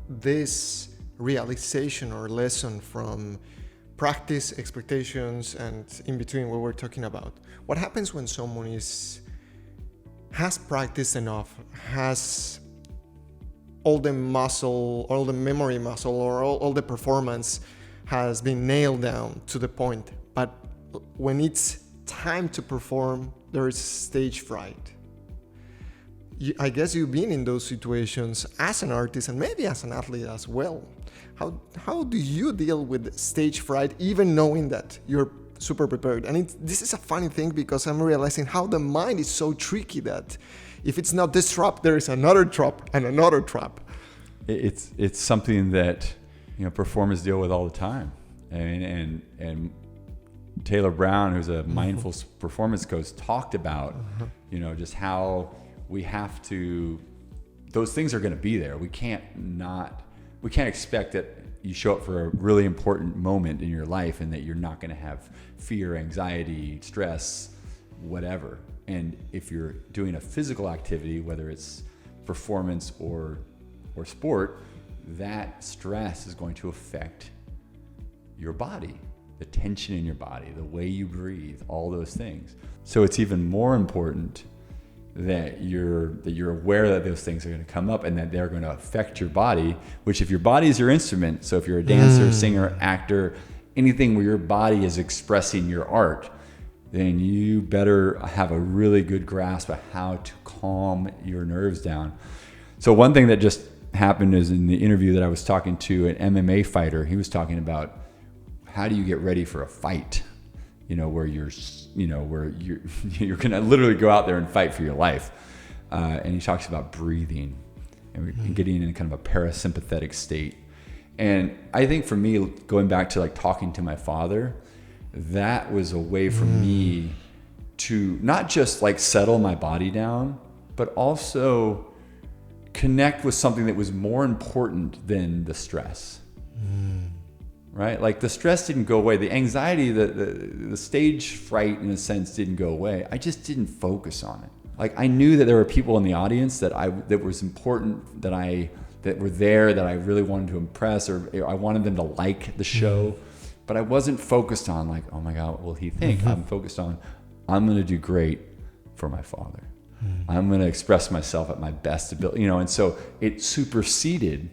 this realization or lesson from practice, expectations, and in between what we're talking about. What happens when someone has practiced enough, has all the muscle, all the memory muscle, or all the performance has been nailed down to the point, but when it's time to perform, there is stage fright. I guess you've been in those situations as an artist and maybe as an athlete as well. How do you deal with stage fright, even knowing that you're super prepared? And this is a funny thing, because I'm realizing how the mind is so tricky that if it's not this trap, there is another trap and another trap. It's something that, you know, performers deal with all the time. And Taylor Brown, who's a mindful performance coach, talked about, you know, just how we have to, those things are going to be there. We can't expect that you show up for a really important moment in your life and that you're not going to have fear, anxiety, stress, whatever. And if you're doing a physical activity, whether it's performance or sport, that stress is going to affect your body, the tension in your body, the way you breathe, all those things. So it's even more important that you're aware that those things are going to come up and that they're going to affect your body, which if your body is your instrument, so if you're a dancer, singer, actor, anything where your body is expressing your art, then you better have a really good grasp of how to calm your nerves down. So one thing that just happened is in the interview that I was talking to an MMA fighter, he was talking about how do you get ready for a fight, you know, where you're going to literally go out there and fight for your life. And he talks about breathing and getting in kind of a parasympathetic state. And I think for me, going back to like talking to my father, that was a way for me to not just like settle my body down, but also connect with something that was more important than the stress. Right? Like the stress didn't go away. The anxiety, the stage fright in a sense didn't go away. I just didn't focus on it. Like I knew that there were people in the audience that was important, that were there, that I really wanted to impress, or I wanted them to like the show. But I wasn't focused on like, oh my God, what will he think? I'm focused on, I'm going to do great for my father. I'm going to express myself at my best ability, you know, and so it superseded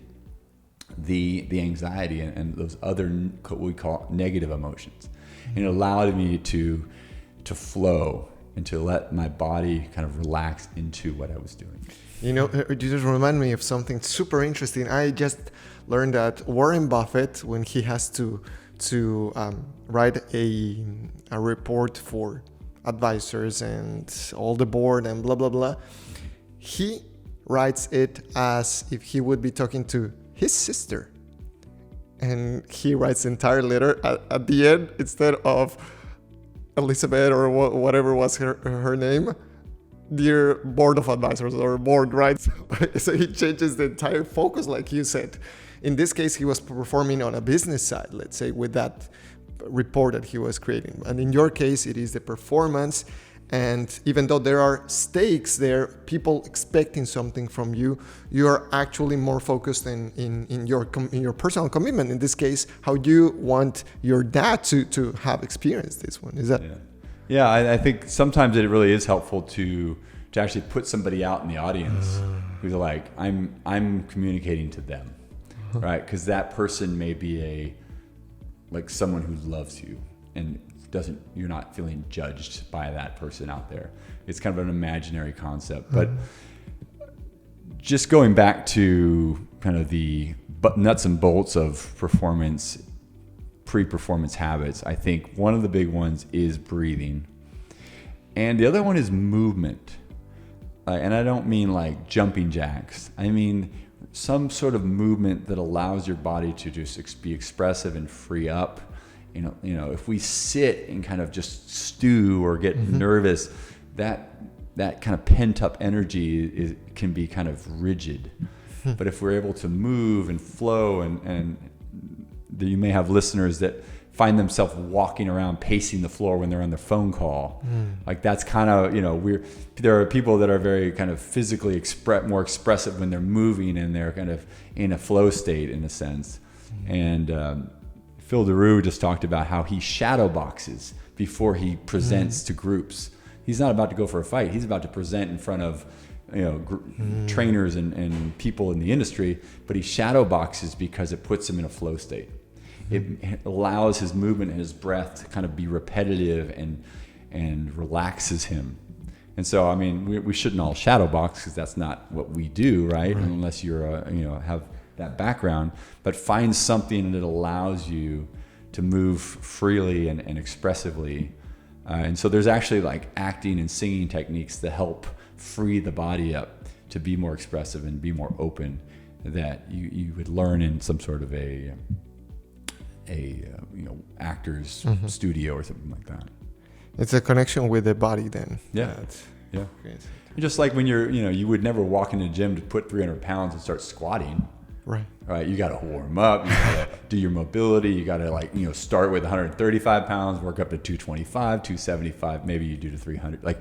the anxiety and those other what we call negative emotions, and it allowed me to flow and to let my body kind of relax into what I was doing. You know, you just remind me of something super interesting. I just learned that Warren Buffett, when he has to write a report for advisors and all the board and blah blah blah, he writes it as if he would be talking to his sister, and he writes the entire letter at the end, instead of Elizabeth or whatever was her name, dear board of advisors or board, right? So he changes the entire focus, like you said. In this case, he was performing on a business side, let's say, with that report that he was creating. And in your case, it is the performance. And even though there are stakes there, people expecting something from you, you are actually more focused in your personal commitment. In this case, how you want your dad to have experienced this one. Is that? Yeah, I think sometimes it really is helpful to actually put somebody out in the audience who's like, I'm communicating to them, right? Because that person may be like someone who loves you and you're not feeling judged by that person out there. It's kind of an imaginary concept. But just going back to kind of the nuts and bolts of performance, pre-performance habits, I think one of the big ones is breathing. And the other one is movement. And I don't mean like jumping jacks. I mean some sort of movement that allows your body to just be expressive and free up. You know, if we sit and kind of just stew or get nervous, that kind of pent up energy can be kind of rigid. But if we're able to move and flow, and you may have listeners that find themselves walking around, pacing the floor when they're on their phone call. Like that's kind of, there are people that are very kind of physically more expressive when they're moving, and they're kind of in a flow state in a sense. And Phil DeRue just talked about how he shadow boxes before he presents to groups. He's not about to go for a fight. He's about to present in front of trainers and people in the industry, but he shadow boxes because it puts him in a flow state. It allows his movement and his breath to kind of be repetitive and relaxes him. And so, I mean, we shouldn't all shadow box because that's not what we do, right? Unless you're, have that background. But find something that allows you to move freely and expressively. And so there's actually like acting and singing techniques that help free the body up to be more expressive and be more open, that you would learn in some sort of a actor's studio or something like that. It's a connection with the body then. Yeah. Great. Just like when you would never walk into the gym to put 300 pounds and start squatting. Right. You got to warm up. You got to do your mobility. You got to start with 135 pounds, work up to 225, 275. Maybe you do to 300.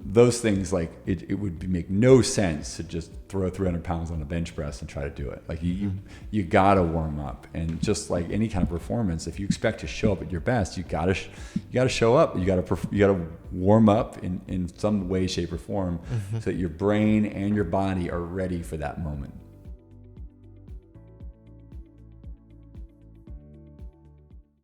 Those things, like it would make no sense to just throw 300 pounds on a bench press and try to do it. Like you got to warm up. And just like any kind of performance, if you expect to show up at your best, you got to show up. You got to warm up in some way, shape, or form, so that your brain and your body are ready for that moment.